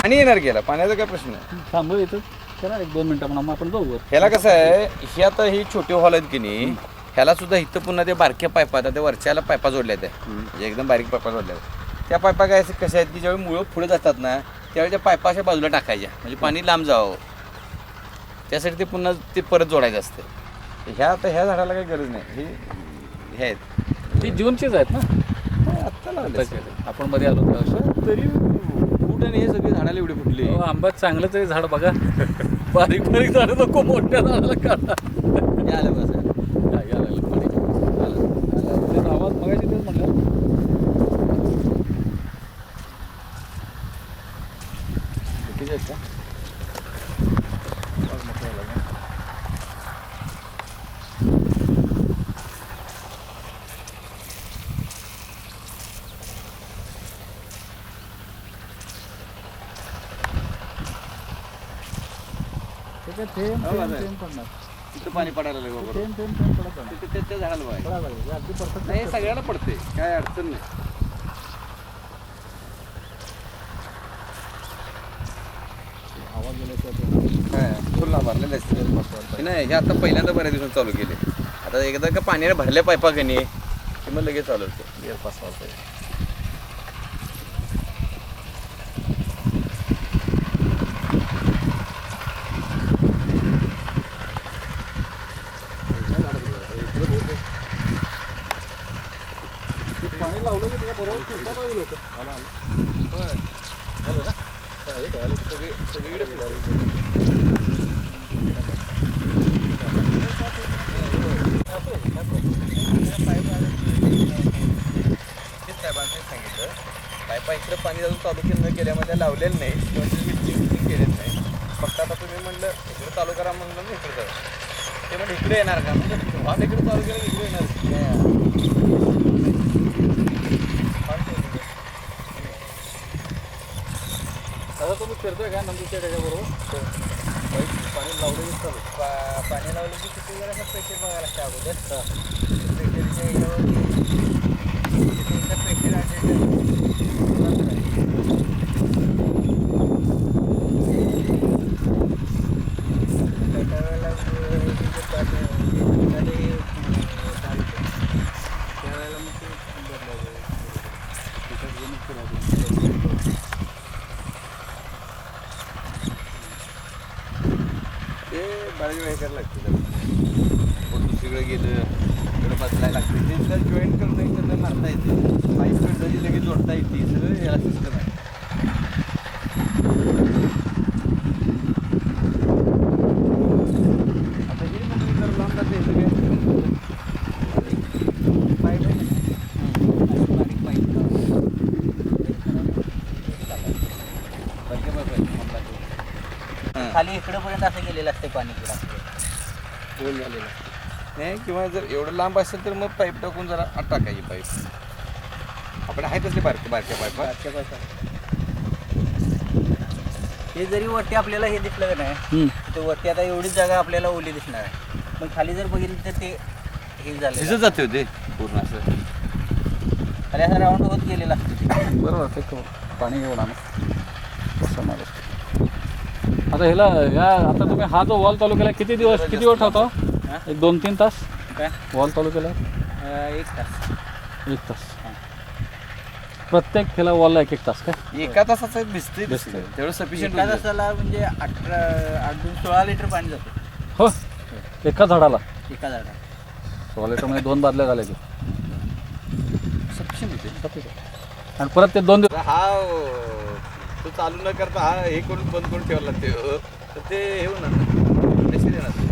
पाणी येणार गेला, पाण्याचा काय प्रश्न आहे. थांब येतं चला 1-2 मिनटं म्हणून आपण जाऊ वर. ह्याला कसं आहे, ही आता ही छोटी हॉल आहेत की नाही, ह्याला सुद्धा इथं पुन्हा ते बारक्या पायपा आता ते वरच्याला पायपा जोडल्या त्या म्हणजे एकदम बारीक पायपा जोडल्या त्या पायपा काय कशा आहेत की ज्यावेळी मुळं पुढे जातात ना त्यावेळी त्या पायपा अशा बाजूला टाकायच्या म्हणजे पाणी लांब जावं, त्यासाठी ते पुन्हा ते परत जोडायचं असतं. ह्या झाडाला काही गरज नाही, हे आहेत ती जूनचीच आहेत ना आत्ता लावले. आपण मध्ये आलो होतो. तरी फूट आणि हे सगळी झाडाला एवढी फुटली. आंबा चांगलंच आहे झाड बघा. बारीक बारीक झाड नको मोठ्या झाडाला काढा. आलं बस आवाज बघायची तेच म्हणलं. किती आहेत का तिथं पाणी पडायला लागलं बरोबर. तिथे त्या झाडाला बघायचं नाही, सगळ्याला पडते, काय अडचण नाही. काय फुल भरलेलं असते नाही, हे आता पहिल्यांदा बऱ्याच दिवसांनी चालू केले. आता एकदा का पाण्याने भरल्या पायपा का नाही की मग लगेच चालू होते. गेअर पास वाजता पाणी लावलं की त्याच्या बरोबर होतं. सगळीकडे सांगितलं पायपा इकडे पाणी जाऊन चालू केलं न केल्यामध्ये लावलेलं नाही किंवा केलेलं नाही. फक्त आता तुम्ही म्हणलं इकडे चालू करा म्हणलं ना इकडे ते म्हणजे इकडे येणार का म्हणजे वाद इकडे चालू केलं इकडे येणार. आता तुम्ही फिरतोय का नंदूच्या त्याच्याबरोबर पाणी लावलं चालू पाणी लावलं की किती जरा प्रेशर बघायला लागतं अगोदर. ते बऱ्याच वेळ हे करायला लागतं, दुसरीकडे गेलं इकडे बदलायला लागते. ते जर जॉईन करणं इकडनं मारता येते, पाईप कळली लगेच जोडता येते, सगळं याला सिस्टम आहे. आता हे म्हणजे जर लांब जाते सगळे पाईप आहे बारीक पाईप खाली इकडंपर्यंत असं गेलेलं असते पाणी गोल झालेला नाही. किंवा जर एवढं लांब असेल तर मग पाईप टाकून जरा आत टाकायची. पाईप आपल्याकडे आहेत तसले बारक्या पाईप. हे जरी वरती आपल्याला हे दिसलं का नाही तर वरती आता एवढीच जागा आपल्याला ओली दिसणार आहे, पण खाली जर बघितलं तर ते हे झालं भिजत जाते होते पूर्ण असं खाली असं राऊंड होत गेलेलं असतं. बरोबर ते पाणी घेऊन आणा कसं मला. आता ह्याला आता तुम्ही हा जो वॉल चालू केला किती वेळ ठेवतो? 1-2-3 तास काय वॉल चालू केला? 1 तास. 1 तास प्रत्येक ह्याला वॉलला 1-1 तास काय? एका तासाचं भिजते भिजते. तेवढं सफिशियंट. एका तासाला म्हणजे 16 लिटर पाणी जातं हो एका झाडाला एका झाडाला. 16 लिटर म्हणजे 2 बादल्या झाल्या की सफिशियंट होते. आणि परत ते 2 दिवस हा तो चालू न करता हा हे करून बंद करून ठेवायला लागते, तर ते हे होणार ना, येणार.